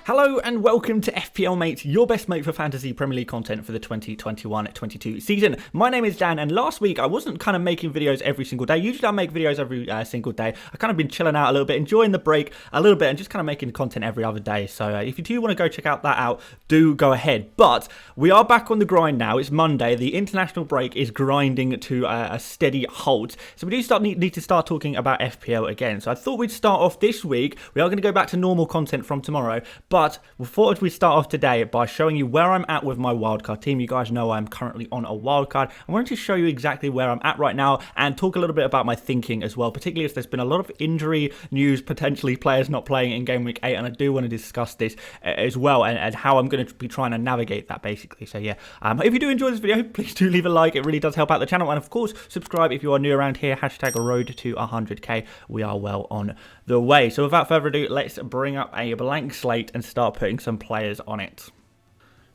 Hello and welcome to FPL Mate, your best mate for fantasy Premier League content for the 2021-22 season. My name is Dan, and last week I wasn't kind of making videos every single day. Usually I make videos every single day. I've kind of been chilling out a little bit, enjoying the break a little bit, and just kind of making content every other day. So if you do want to go check that out, do go ahead. But we are back on the grind now. It's Monday. The international break is grinding to a steady halt. So we do need to start talking about FPL again. So I thought we'd start off this week. We are going to go back to normal content from tomorrow. But we thought we'd start off today by showing you where I'm at with my wildcard team. You guys know I'm currently on a wildcard. I wanted to show you exactly where I'm at right now and talk a little bit about my thinking as well, particularly as there's been a lot of injury news, potentially players not playing in Gameweek 8, and I do want to discuss this as well and how I'm going to be trying to navigate that basically. So yeah, if you do enjoy this video, please do leave a like. It really does help out the channel, and of course subscribe if you are new around here. Hashtag road to 100k. We are well on the way. So without further ado, let's bring up a blank slate and start putting some players on it.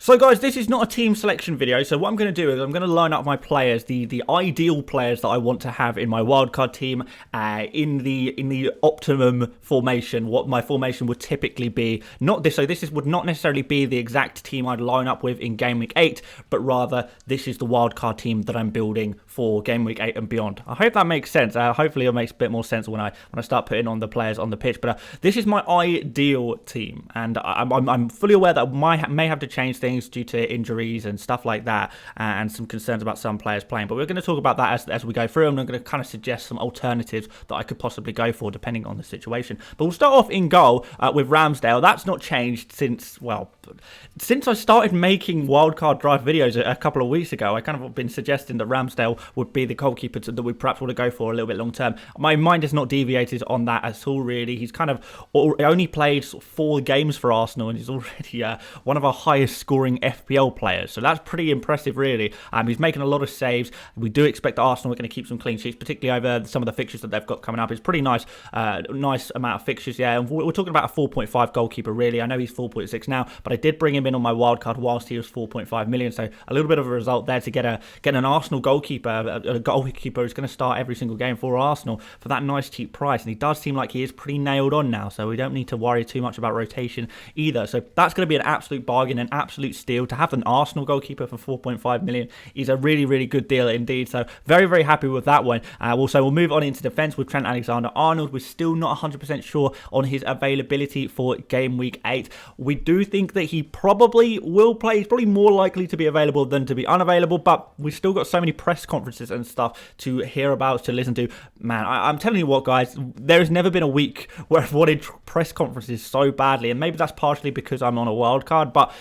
So guys, this is not a team selection video, so what I'm going to do is I'm going to line up my players, the ideal players that I want to have in my wildcard team, in the optimum formation, what my formation would typically be. This would not necessarily be the exact team I'd line up with in Game Week 8, but rather this is the wildcard team that I'm building for Game Week 8 and beyond. I hope that makes sense. Hopefully it makes a bit more sense when I start putting on the players on the pitch, but this is my ideal team, and I'm fully aware that I may have to change things due to injuries and stuff like that, and some concerns about some players playing, but we're going to talk about that as we go through, and I'm going to kind of suggest some alternatives that I could possibly go for depending on the situation. But we'll start off in goal with Ramsdale. That's not changed since I started making wildcard drive videos a couple of weeks ago. I kind of been suggesting that Ramsdale would be the goalkeeper that we perhaps want to go for a little bit long term. My mind has not deviated on that at all, really. He's kind of only played 4 games for Arsenal, and he's already one of our highest scoring FPL players, so that's pretty impressive, really. He's making a lot of saves. We do expect that Arsenal are going to keep some clean sheets, particularly over some of the fixtures that they've got coming up. It's pretty nice amount of fixtures, yeah. And we're talking about a 4.5 goalkeeper, really. I know he's 4.6 now, but I did bring him in on my wildcard whilst he was 4.5 million, so a little bit of a result there to get an Arsenal goalkeeper, a goalkeeper who's going to start every single game for Arsenal for that nice cheap price. And he does seem like he is pretty nailed on now, so we don't need to worry too much about rotation either. So that's going to be an absolute bargain, an absolute steal. To have an Arsenal goalkeeper for 4.5 million is a really, really good deal indeed. So very, very happy with that one. Also, we'll move on into defence with Trent Alexander-Arnold. We're still not 100% sure on his availability for Game Week 8. We do think that he probably will play. He's probably more likely to be available than to be unavailable, but we've still got so many press conferences and stuff to hear about, to listen to. Man, I'm telling you what, guys, there has never been a week where I've wanted press conferences so badly, and maybe that's partially because I'm on a wild card, but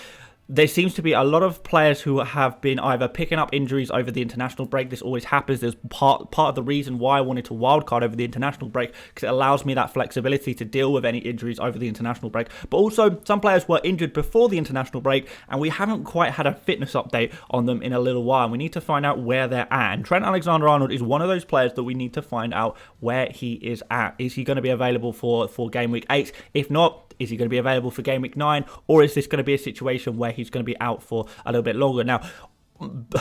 there seems to be a lot of players who have been either picking up injuries over the international break. This always happens. There's part of the reason why I wanted to wildcard over the international break, because it allows me that flexibility to deal with any injuries over the international break. But also, some players were injured before the international break, and we haven't quite had a fitness update on them in a little while. We need to find out where they're at. And Trent Alexander-Arnold is one of those players that we need to find out where he is at. Is he going to be available for Game Week 8? If not, is he going to be available for Game Week 9? Or is this going to be a situation where he's going to be out for a little bit longer? Now,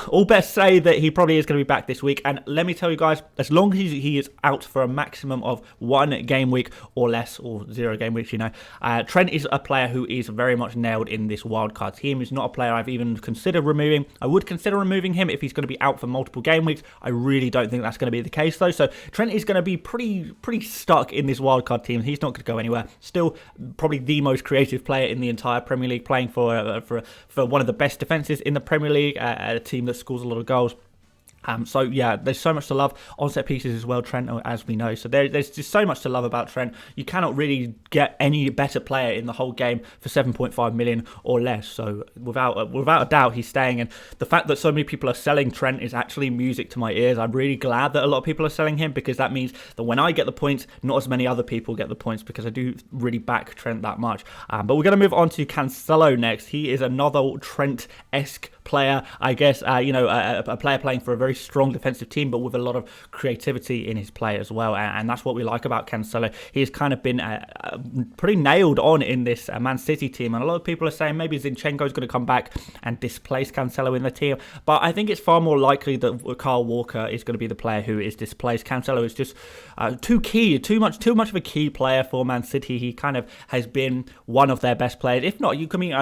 all bets say that he probably is going to be back this week, and let me tell you guys, as long as he is out for a maximum of 1 game week or less, or 0 game weeks, Trent is a player who is very much nailed in this wildcard team. He's not a player I've even considered removing. I would consider removing him if he's going to be out for multiple game weeks. I really don't think that's going to be the case, though. So Trent is going to be pretty stuck in this wildcard team. He's not going to go anywhere. Still, probably the most creative player in the entire Premier League, playing for one of the best defences in the Premier League. A team that scores a lot of goals. So yeah, there's so much to love on set pieces as well, Trent, as we know. So there's just so much to love about Trent. You cannot really get any better player in the whole game for 7.5 million or less. So without a doubt, he's staying. And the fact that so many people are selling Trent is actually music to my ears. I'm really glad that a lot of people are selling him, because that means that when I get the points, not as many other people get the points, because I do really back Trent that much. But we're going to move on to Cancelo next. He is another Trent-esque player, I guess. A player playing for a very strong defensive team, but with a lot of creativity in his play as well. And that's what we like about Cancelo. He's kind of been pretty nailed on in this Man City team. And a lot of people are saying maybe Zinchenko is going to come back and displace Cancelo in the team. But I think it's far more likely that Kyle Walker is going to be the player who is displaced. Cancelo is just too much of a key player for Man City. He kind of has been one of their best players. If not,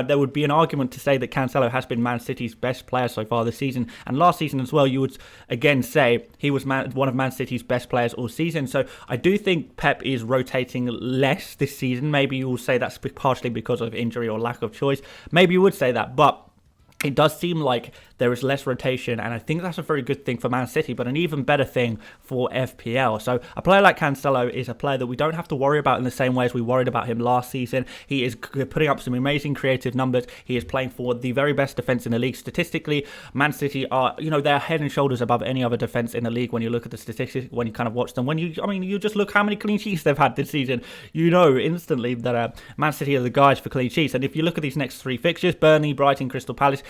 there would be an argument to say that Cancelo has been Man City's best player so far this season, and last season as well. You would again say he was one of Man City's best players all season. So I do think Pep is rotating less this season. Maybe you will say that's partially because of injury or lack of choice. Maybe you would say that, but it does seem like there is less rotation, and I think that's a very good thing for Man City, but an even better thing for FPL. So a player like Cancelo is a player that we don't have to worry about in the same way as we worried about him last season. He is putting up some amazing creative numbers. He is playing for the very best defence in the league. Statistically, Man City are, they're head and shoulders above any other defence in the league when you look at the statistics, when you kind of watch them. You just look how many clean sheets they've had this season. You know instantly that Man City are the guys for clean sheets. And if you look at these next three fixtures, Burnley, Brighton, Crystal Palace,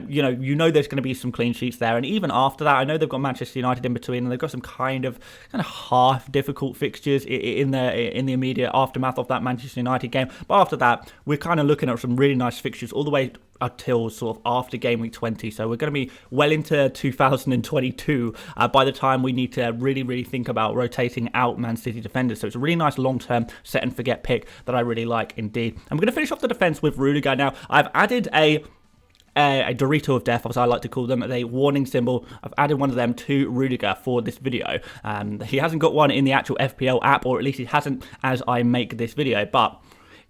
you know there's going to be some clean sheets there, and even after that, I know they've got Manchester United in between, and they've got some kind of half difficult fixtures in the immediate aftermath of that Manchester United game. But after that, we're kind of looking at some really nice fixtures all the way until sort of after game week 20. So we're going to be well into 2022 by the time we need to really think about rotating out Man City defenders. So it's a really nice long-term set and forget pick that I really like indeed. I'm going to finish off the defense with Rudiger. Now, I've added a Dorito of death, as I like to call them, a warning symbol. I've added one of them to Rudiger for this video. He hasn't got one in the actual FPL app, or at least he hasn't as I make this video, but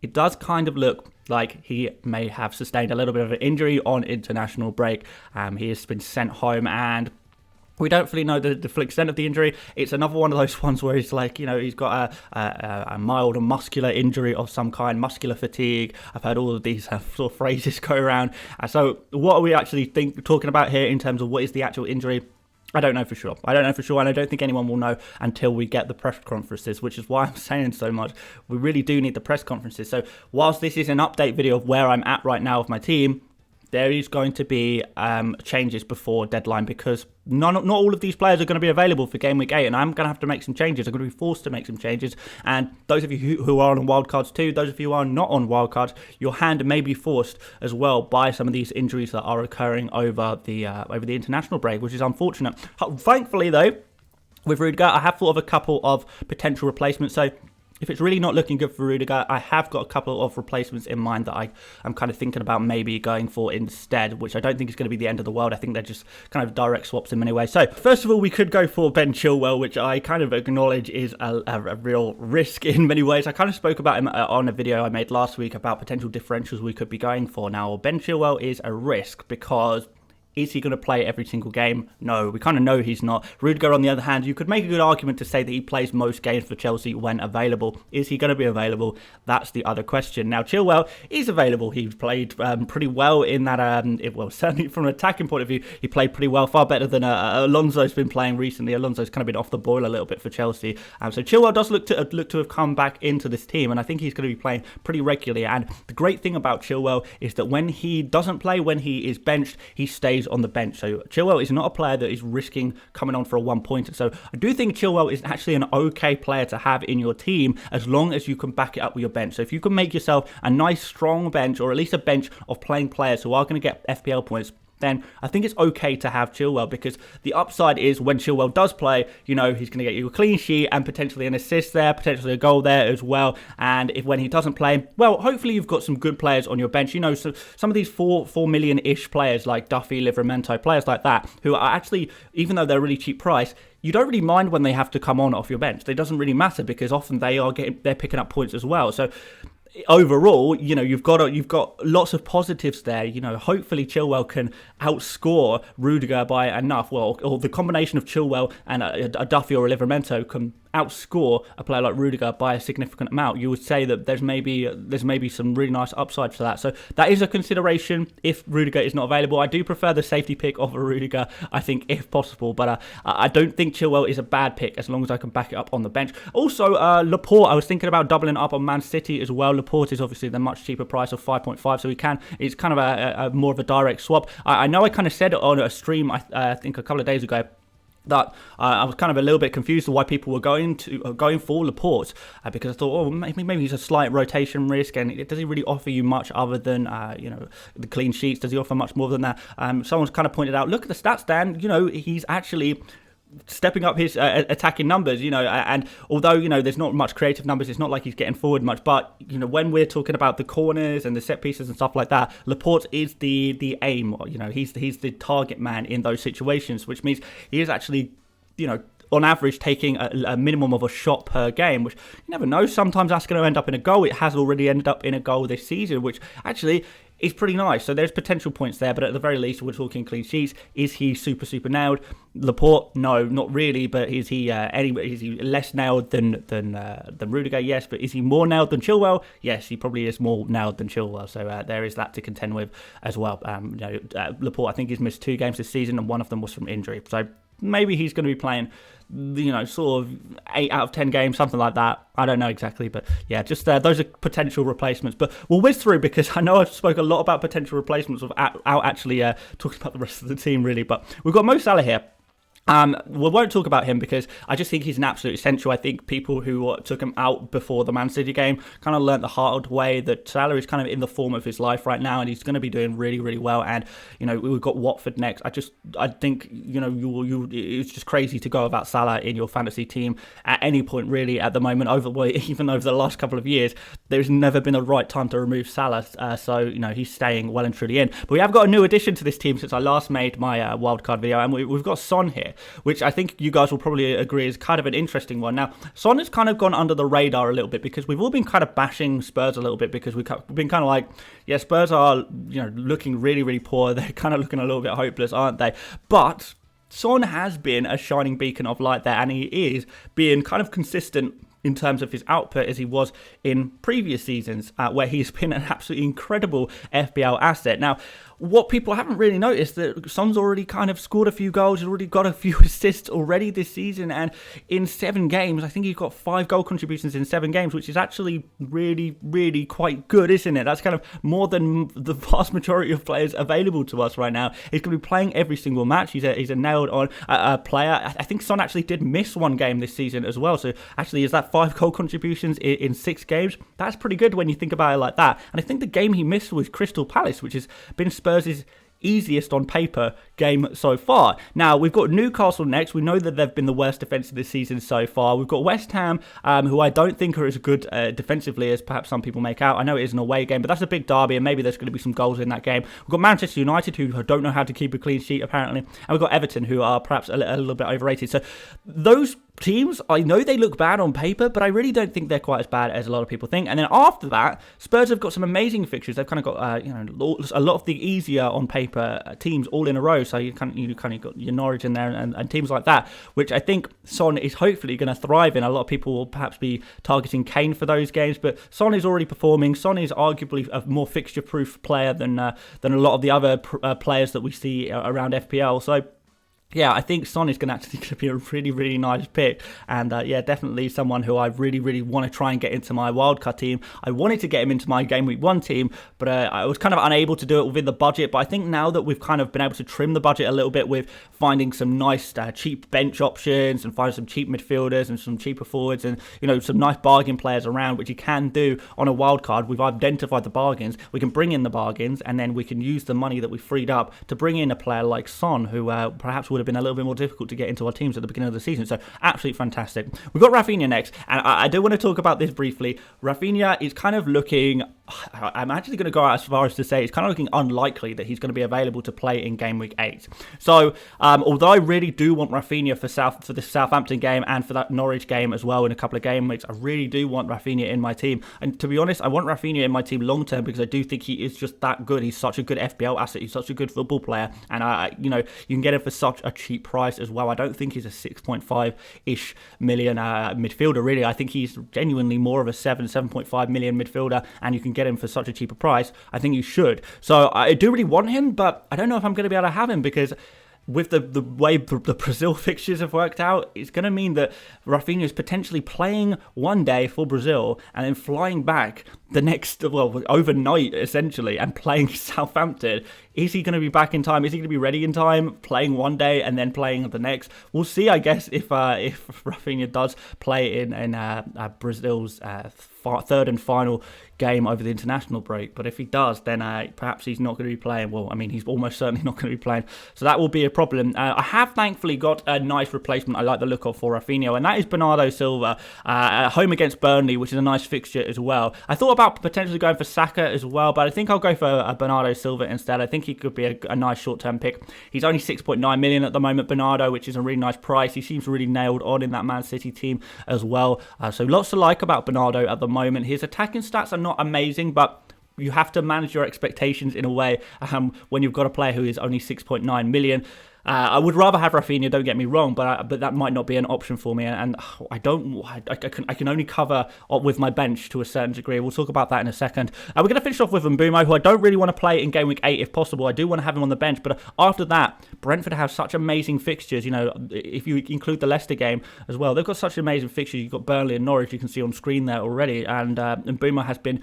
it does kind of look like he may have sustained a little bit of an injury on international break. He has been sent home, and we don't really know the full extent of the injury. It's another one of those ones where he's like, he's got a mild muscular injury of some kind, muscular fatigue. I've heard all of these sort of phrases go around. So what are we actually talking about here in terms of what is the actual injury? I don't know for sure. And I don't think anyone will know until we get the press conferences, which is why I'm saying so much. We really do need the press conferences. So whilst this is an update video of where I'm at right now with my team, there is going to be changes before deadline, because not all of these players are going to be available for Game Week 8, and I'm going to have to make some changes. I'm going to be forced to make some changes, and those of you who are on wildcards too, those of you who are not on wildcards, your hand may be forced as well by some of these injuries that are occurring over the international break, which is unfortunate. Thankfully, though, with Rudiger, I have thought of a couple of potential replacements. So if it's really not looking good for Rudiger, I have got a couple of replacements in mind that I'm kind of thinking about maybe going for instead, which I don't think is going to be the end of the world. I think they're just kind of direct swaps in many ways. So first of all, we could go for Ben Chilwell, which I kind of acknowledge is a real risk in many ways. I kind of spoke about him on a video I made last week about potential differentials we could be going for. Now, Ben Chilwell is a risk because is he going to play every single game? No, we kind of know he's not. Rudiger, on the other hand, you could make a good argument to say that he plays most games for Chelsea when available. Is he going to be available? That's the other question. Now, Chilwell is available. He's played pretty well in that, certainly from an attacking point of view, he played pretty well, far better than Alonso's been playing recently. Alonso's kind of been off the boil a little bit for Chelsea. So Chilwell does look to have come back into this team, and I think he's going to be playing pretty regularly. And the great thing about Chilwell is that when he doesn't play, when he is benched, he stays on the bench. So Chilwell is not a player that is risking coming on for a one-pointer. So I do think Chilwell is actually an okay player to have in your team as long as you can back it up with your bench. So if you can make yourself a nice strong bench, or at least a bench of playing players who are going to get FPL points, then I think it's okay to have Chilwell, because the upside is when Chilwell does play, he's going to get you a clean sheet and potentially an assist there, potentially a goal there as well. And when he doesn't play, well, hopefully you've got some good players on your bench. So some of these 4 million-ish players like Duffy, Livramento, players like that, who are actually, even though they're really cheap price, you don't really mind when they have to come on off your bench. It doesn't really matter, because often they're picking up points as well. So overall, you've got lots of positives there. Hopefully Chilwell can outscore Rudiger by enough. Well, or the combination of Chilwell and a Duffy or a Livramento can outscore a player like Rudiger by a significant amount, you would say that there's maybe some really nice upside for that. So that is a consideration if Rudiger is not available. I do prefer the safety pick of a Rudiger, I think, if possible, but I don't think Chilwell is a bad pick as long as I can back it up on the bench. Also, Laporte, I was thinking about doubling up on Man City as well. Laporte is obviously the much cheaper price of 5.5, so it's kind of a more of a direct swap. I know I kind of said it on a stream, I think a couple of days ago, that I was kind of a little bit confused of why people were going for Laporte, because I thought, oh, maybe he's a slight rotation risk, and does he really offer you much other than the clean sheets? Does he offer much more than that? Someone's kind of pointed out, look at the stats, Dan. He's actually stepping up his attacking numbers, and although, there's not much creative numbers, it's not like he's getting forward much, but, when we're talking about the corners and the set pieces and stuff like that, Laporte is the aim, he's the target man in those situations, which means he is actually, on average, taking a minimum of a shot per game, which you never know. Sometimes that's going to end up in a goal. It has already ended up in a goal this season, which actually is pretty nice. So there's potential points there, but at the very least, we're talking clean sheets. Is he super nailed? Laporte, no, not really. But is he is he less nailed than Rudiger? Yes. But is he more nailed than Chilwell? Yes, he probably is more nailed than Chilwell. So there is that to contend with as well. Laporte, I think he's missed 2 games this season, and one of them was from injury. So maybe he's going to be playing, sort of 8 out of 10 games, something like that. I don't know exactly, but yeah, just those are potential replacements. But we'll whiz through, because I know I've spoke a lot about potential replacements without actually talking about the rest of the team, really. But we've got Mo Salah here. We won't talk about him because I just think he's an absolute essential. I think people who took him out before the Man City game kind of learnt the hard way that Salah is kind of in the form of his life right now, and he's going to be doing really, really well. And we've got Watford next. I think it's just crazy to go about Salah in your fantasy team at any point really at the moment. Even over the last couple of years, there's never been a right time to remove Salah. So he's staying well and truly in. But we have got a new addition to this team since I last made my wildcard video, and we've got Son here, which I think you guys will probably agree is kind of an interesting one. Now, Son has kind of gone under the radar a little bit because we've all been kind of bashing Spurs a little bit, because we've been kind of like, yeah, Spurs are looking really, really poor. They're kind of looking a little bit hopeless, aren't they? But Son has been a shining beacon of light there, and he is being kind of consistent in terms of his output as he was in previous seasons, where he's been an absolutely incredible FPL asset. Now, what people haven't really noticed, that Son's already kind of scored a few goals, he's already got a few assists already this season, and in 7 games, I think he's got 5 goal contributions in 7 games, which is actually really, really quite good, isn't it? That's kind of more than the vast majority of players available to us right now. He's going to be playing every single match. He's a nailed on player. I think Son actually did miss 1 game this season as well, so actually is that 5 goal contributions in 6 games? That's pretty good when you think about it like that. And I think the game he missed was Crystal Palace, which has been Spurs' easiest on paper game so far. Now, we've got Newcastle next. We know that they've been the worst defence of this season so far. We've got West Ham, who I don't think are as good defensively as perhaps some people make out. I know it is an away game, but that's a big derby, and maybe there's going to be some goals in that game. We've got Manchester United, who don't know how to keep a clean sheet, apparently. And we've got Everton, who are perhaps a little bit overrated. So those teams, I know they look bad on paper, but I really don't think they're quite as bad as a lot of people think. And then after that, Spurs have got some amazing fixtures. They've kind of got a lot of the easier on paper teams all in a row. So you kind of got your Norwich in there and teams like that, which I think Son is hopefully going to thrive in. A lot of people will perhaps be targeting Kane for those games, but Son is already performing. Son is arguably a more fixture-proof player than a lot of the other players that we see around FPL. So yeah, I think Son is going to actually be a really, really nice pick. And yeah, definitely someone who I really, really want to try and get into my wildcard team. I wanted to get him into my Gameweek 1 team, but I was kind of unable to do it within the budget. But I think now that we've kind of been able to trim the budget a little bit with finding some nice cheap bench options and find some cheap midfielders and some cheaper forwards and, some nice bargain players around, which you can do on a wildcard. We've identified the bargains. We can bring in the bargains, and then we can use the money that we freed up to bring in a player like Son, who perhaps would have been a little bit more difficult to get into our teams at the beginning of the season. So absolutely fantastic. We've got Rafinha next, and I do want to talk about this briefly. Rafinha is kind of looking I'm actually going to go out as far as to say it's kind of looking unlikely that he's going to be available to play in Game Week 8. So, although I really do want Rafinha for this Southampton game and for that Norwich game as well in a couple of game weeks, I really do want Rafinha in my team. And to be honest, I want Rafinha in my team long term because I do think he is just that good. He's such a good FPL asset. He's such a good football player, and you can get him for such a cheap price as well. I don't think he's a 6.5-ish million midfielder. Really, I think he's genuinely more of a 7.5 million midfielder, and you can get him for such a cheaper price. I think you should. So I do really want him, but I don't know if I'm going to be able to have him because with the way the Brazil fixtures have worked out, it's going to mean that Rafinha is potentially playing one day for Brazil and then flying back the next, overnight essentially, and playing Southampton. Is he going to be back in time? Is he going to be ready in time? Playing one day and then playing the next? We'll see, I guess, if Rafinha does play in Brazil's third and final game over the international break. But if he does, then perhaps he's not going to be playing. Well, I mean, he's almost certainly not going to be playing. So that will be a problem. I have thankfully got a nice replacement I like the look of for Rafinha, and that is Bernardo Silva, at home against Burnley, which is a nice fixture as well. I thought about potentially going for Saka as well, but I think I'll go for Bernardo Silva instead. I think he could be a nice short-term pick. He's only 6.9 million at the moment, Bernardo, which is a really nice price. He seems really nailed on in that Man City team as well. So lots to like about Bernardo at the moment. His attacking stats are not amazing, but you have to manage your expectations in a way when you've got a player who is only 6.9 million. I would rather have Rafinha, don't get me wrong, but that might not be an option for me, and I can only cover with my bench to a certain degree. We'll talk about that in a second. We're going to finish off with Mbeumo, who I don't really want to play in Game Week 8 if possible. I do want to have him on the bench, but after that, Brentford have such amazing fixtures. If you include the Leicester game as well, they've got such amazing fixtures. You've got Burnley and Norwich, you can see on screen there already, and Mbeumo has been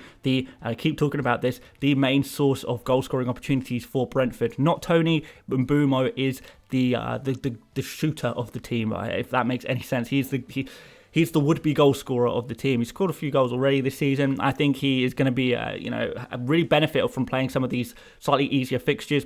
I keep talking about this, the main source of goal-scoring opportunities for Brentford. Not Tony, Mbeumo is the shooter of the team, if that makes any sense. He's the would-be goal scorer of the team. He's scored a few goals already this season. I think he is going to be really benefit from playing some of these slightly easier fixtures.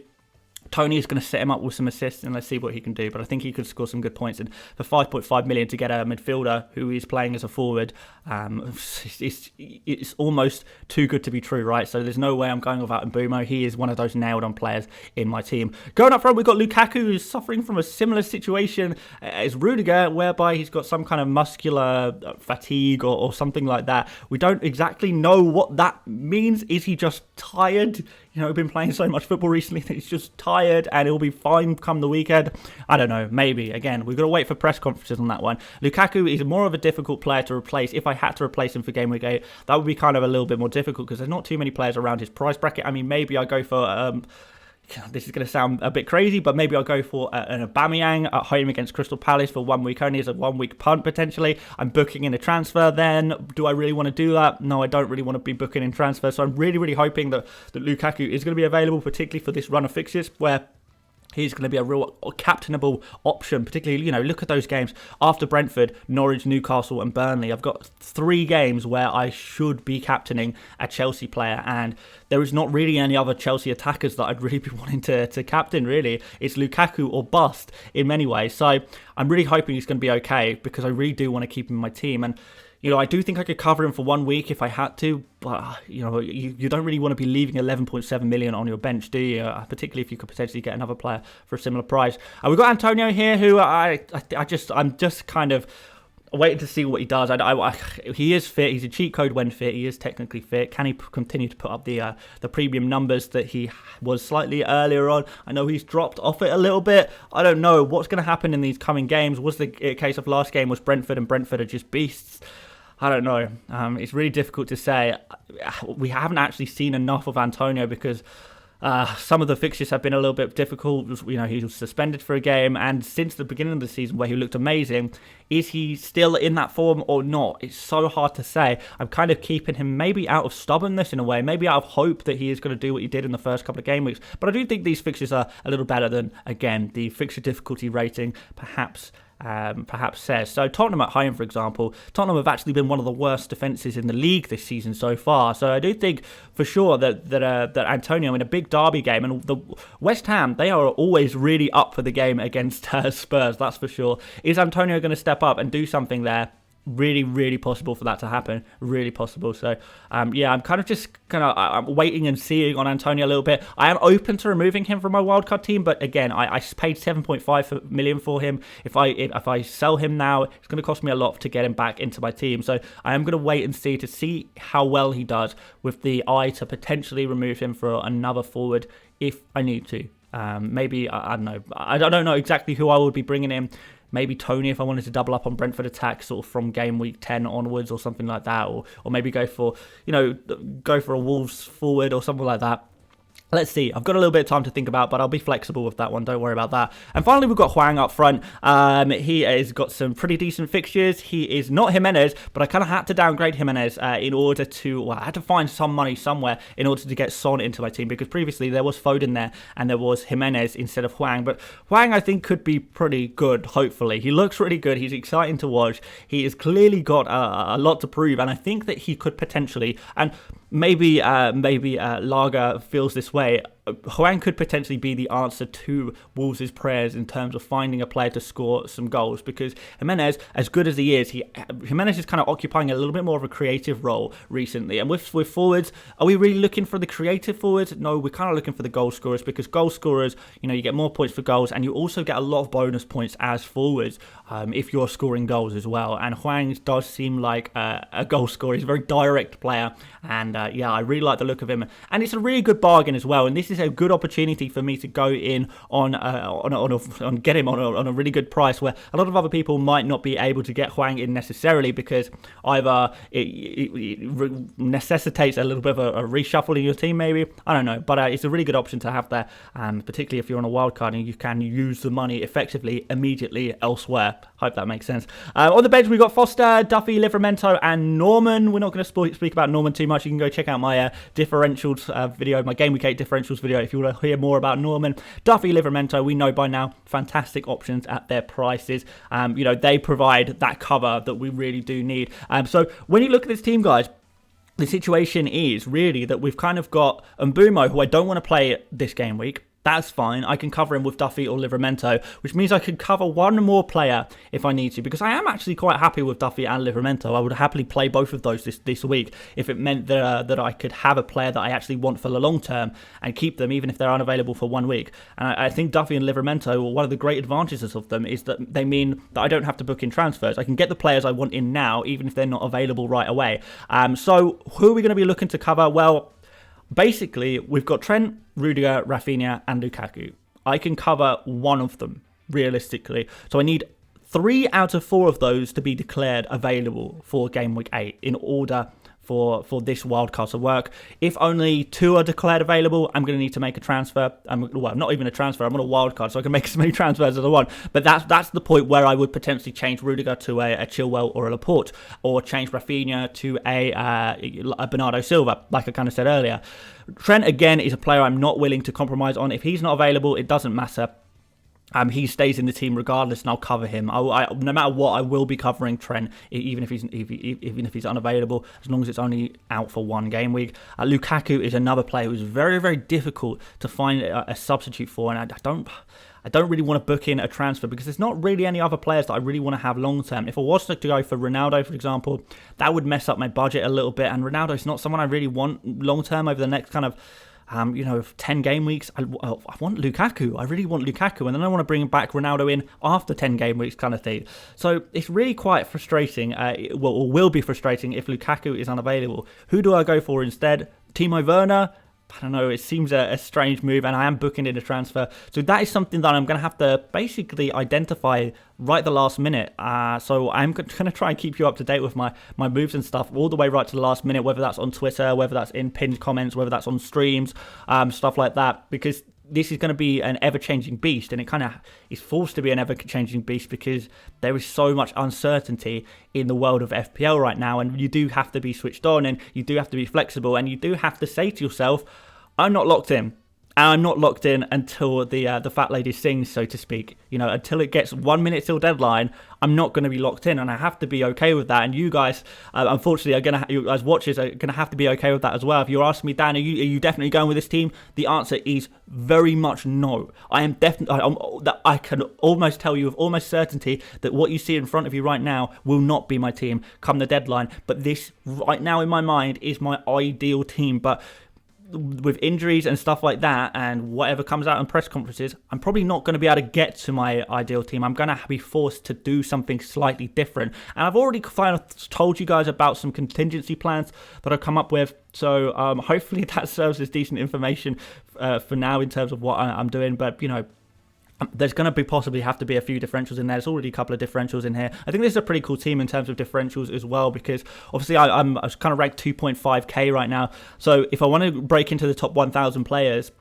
Tony is going to set him up with some assists, and let's see what he can do. But I think he could score some good points. And for 5.5 million to get a midfielder who is playing as a forward, it's almost too good to be true, right? So there's no way I'm going without Mbeumo. He is one of those nailed-on players in my team. Going up front, we've got Lukaku, who's suffering from a similar situation as Rudiger, whereby he's got some kind of muscular fatigue or something like that. We don't exactly know what that means. Is he just tired? We've been playing so much football recently that he's just tired and he'll be fine come the weekend. I don't know, maybe. Again, we've got to wait for press conferences on that one. Lukaku is more of a difficult player to replace. If I had to replace him for Game Week 8, that would be kind of a little bit more difficult because there's not too many players around his price bracket. I mean, maybe I go for... this is going to sound a bit crazy, but maybe I'll go for an Aubameyang at home against Crystal Palace for 1 week only as a 1 week punt potentially. I'm booking in a transfer then. Do I really want to do that? No, I don't really want to be booking in transfer. So I'm really, really hoping that Lukaku is going to be available, particularly for this run of fixtures where he's going to be a real captainable option, particularly, look at those games after Brentford, Norwich, Newcastle and Burnley. I've got 3 games where I should be captaining a Chelsea player, and there is not really any other Chelsea attackers that I'd really be wanting to captain, really. It's Lukaku or bust in many ways. So I'm really hoping he's going to be okay because I really do want to keep him in my team. And I do think I could cover him for 1 week if I had to, but, you don't really want to be leaving 11.7 million on your bench, do you? Particularly if you could potentially get another player for a similar price. We've got Antonio here, who I'm just kind of waiting to see what he does. He is fit. He's a cheat code when fit. He is technically fit. Can he continue to put up the premium numbers that he was slightly earlier on? I know he's dropped off it a little bit. I don't know what's going to happen in these coming games. Was the case of last game was Brentford, and Brentford are just beasts? I don't know. It's really difficult to say. We haven't actually seen enough of Antonio because some of the fixtures have been a little bit difficult. He was suspended for a game, and since the beginning of the season where he looked amazing, is he still in that form or not? It's so hard to say. I'm kind of keeping him maybe out of stubbornness in a way, maybe out of hope that he is going to do what he did in the first couple of game weeks. But I do think these fixtures are a little better than, again, the fixture difficulty rating perhaps says. So Tottenham at home, for example, Tottenham have actually been one of the worst defences in the league this season so far. So I do think for sure that Antonio in a big derby game, and the West Ham, they are always really up for the game against Spurs, that's for sure. Is Antonio going to step up and do something there? really, really possible for that to happen. Really possible. So, yeah, I'm kind of I'm waiting and seeing on Antonio a little bit. I am open to removing him from my wildcard team, but again, I paid 7.5 million for him. If I sell him now, it's going to cost me a lot to get him back into my team. So I am going to wait and see how well he does, with the eye to potentially remove him for another forward if I need to. Maybe, I don't know. I don't know exactly who I would be bringing in. Maybe Tony if I wanted to double up on Brentford attack sort of from game week 10 onwards or something like that. Or maybe go for a Wolves forward or something like that. Let's see. I've got a little bit of time to think about, but I'll be flexible with that one. Don't worry about that. And finally, we've got Huang up front. He has got some pretty decent fixtures. He is not Jimenez, but I kind of had to downgrade Jimenez in order to... Well, I had to find some money somewhere in order to get Son into my team, because previously there was Foden there and there was Jimenez instead of Huang. But Huang, I think, could be pretty good, hopefully. He looks really good. He's exciting to watch. He has clearly got a lot to prove, and I think that he could potentially... And maybe Lager feels this way. Huang could potentially be the answer to Wolves' prayers in terms of finding a player to score some goals, because Jimenez, as good as he is, Jimenez is kind of occupying a little bit more of a creative role recently. And with forwards, are we really looking for the creative forwards? No, we're kind of looking for the goal scorers, because goal scorers, you get more points for goals, and you also get a lot of bonus points as forwards if you're scoring goals as well. And Huang does seem like a goal scorer. He's a very direct player, and yeah, I really like the look of him. And it's a really good bargain as well. And this is a good opportunity for me to go in on get him on a really good price, where a lot of other people might not be able to get Huang in necessarily, because either it necessitates a little bit of a reshuffle in your team, maybe, I don't know, but it's a really good option to have there, particularly if you're on a wild card and you can use the money effectively immediately elsewhere. Hope that makes sense. On the bench, we've got Foster, Duffy, Livramento, and Norman. We're not going to speak about Norman too much. You can go check out my differentials video, my Game Week 8 differentials video, if you want to hear more about Norman. Duffy, Livramento, we know by now, fantastic options at their prices. They provide that cover that we really do need. So when you look at this team, guys, the situation is really that we've kind of got Mbeumo, who I don't want to play this game week. That's fine. I can cover him with Duffy or Livramento, which means I could cover one more player if I need to, because I am actually quite happy with Duffy and Livramento. I would happily play both of those this week if it meant that I could have a player that I actually want for the long term and keep them even if they're unavailable for 1 week. And I think Duffy and Livramento, one of the great advantages of them is that they mean that I don't have to book in transfers. I can get the players I want in now, even if they're not available right away. So who are we going to be looking to cover? Well, basically, we've got Trent, Rudiger, Rafinha, and Lukaku. I can cover one of them, realistically. So I need 3 out of 4 of those to be declared available for Game Week 8 in order for this wildcard to work. If only 2 are declared available, I'm going to need to make a transfer. Well, not even a transfer. I'm on a wildcard, so I can make as many transfers as I want. But that's the point where I would potentially change Rudiger to a Chilwell or a Laporte, or change Rafinha to a Bernardo Silva, like I kind of said earlier. Trent, again, is a player I'm not willing to compromise on. If he's not available, it doesn't matter. He stays in the team regardless, and I'll cover him. No matter what, I will be covering Trent, even if he's unavailable, as long as it's only out for 1 game week. Lukaku is another player who's very, very difficult to find a substitute for, and I don't really want to book in a transfer because there's not really any other players that I really want to have long term. If I was to go for Ronaldo, for example, that would mess up my budget a little bit, and Ronaldo's not someone I really want long term over the next kind of 10 game weeks. I want Lukaku. I really want Lukaku. And then I want to bring back Ronaldo in after 10 game weeks kind of thing. So it's really quite frustrating. Will be frustrating if Lukaku is unavailable. Who do I go for instead? Timo Werner? I don't know, it seems a strange move, and I am booking in a transfer. So that is something that I'm going to have to basically identify right the last minute. So I'm going to try and keep you up to date with my moves and stuff all the way right to the last minute, whether that's on Twitter, whether that's in pinned comments, whether that's on streams, stuff like that, because this is going to be an ever-changing beast, and it kind of is forced to be an ever-changing beast because there is so much uncertainty in the world of FPL right now, and you do have to be switched on, and you do have to be flexible, and you do have to say to yourself, I'm not locked in. And I'm not locked in until the fat lady sings, so to speak. You know, until it gets 1 minute till deadline, I'm not going to be locked in, and I have to be okay with that. And you guys, unfortunately, you as watchers are going to have to be okay with that as well. If you're asking me, Dan, are you definitely going with this team? The answer is very much no. I am definitely. I can almost tell you with almost certainty that what you see in front of you right now will not be my team come the deadline. But this right now in my mind is my ideal team. But with injuries and stuff like that and whatever comes out in press conferences, I'm probably not going to be able to get to my ideal team. I'm going to be forced to do something slightly different. And I've already kind of told you guys about some contingency plans that I've come up with. So hopefully that serves as decent information for now in terms of what I'm doing. But, you know, there's going to be possibly have to be a few differentials in there. There's already a couple of differentials in here. I think this is a pretty cool team in terms of differentials as well, because obviously I'm kind of ranked 2.5k right now. So if I want to break into the top 1,000 players,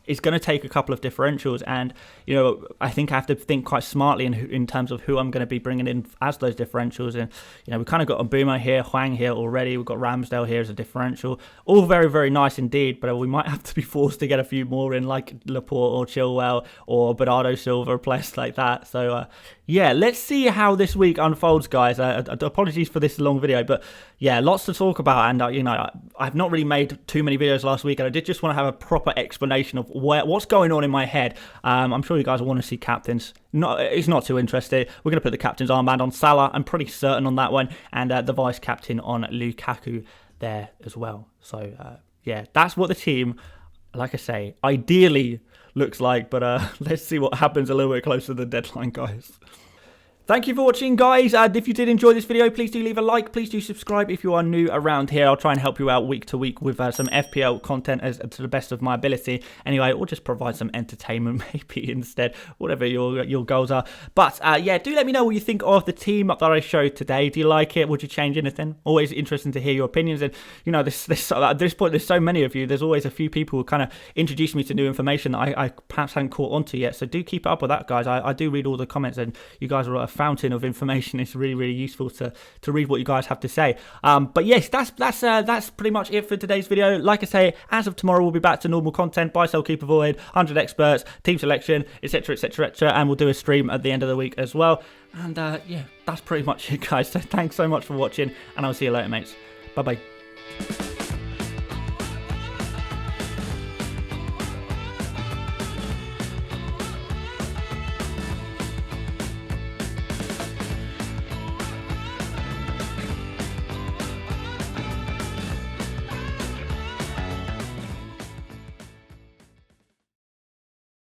it's going to take a couple of differentials, and you know, I think I have to think quite smartly in terms of who I'm going to be bringing in as those differentials. And you know, we've kind of got a Boomer here, Huang here already. We've got Ramsdale here as a differential. All very, very nice indeed, but we might have to be forced to get a few more in, like Laporte or Chilwell or Bernardo Silva, a place like that. So yeah, let's see how this week unfolds, guys. Apologies for this long video, but yeah, lots to talk about. And you know, I've not really made too many videos last week, and I did just want to have a proper explanation of what's going on in my head. I'm sure you guys will want to see captains. It's not too interesting. We're going to put the captain's armband on Salah. I'm pretty certain on that one, and the vice captain on Lukaku there as well. So yeah, that's what the team, like I say, ideally looks like, but let's see what happens a little bit closer to the deadline, guys. Thank you for watching, guys. If you did enjoy this video, please do leave a like. Please do subscribe if you are new around here. I'll try and help you out week to week with some FPL content to the best of my ability. Anyway, or just provide some entertainment maybe instead, whatever your goals are. But yeah, do let me know what you think of the team that I showed today. Do you like it? Would you change anything? Always interesting to hear your opinions. And you know, at this point, there's so many of you. There's always a few people who kind of introduce me to new information that I perhaps hadn't caught onto yet. So do keep up with that, guys. I do read all the comments, and you guys are a fountain of information. It's really, really useful to read what you guys have to say. But yes, that's pretty much it for today's video. Like I say, as of tomorrow, we'll be back to normal content: buy, sell, keep, avoid, 100 experts, team selection, etc., etc., etc. And we'll do a stream at the end of the week as well. And yeah, that's pretty much it, guys. So thanks so much for watching, and I'll see you later, mates. Bye bye.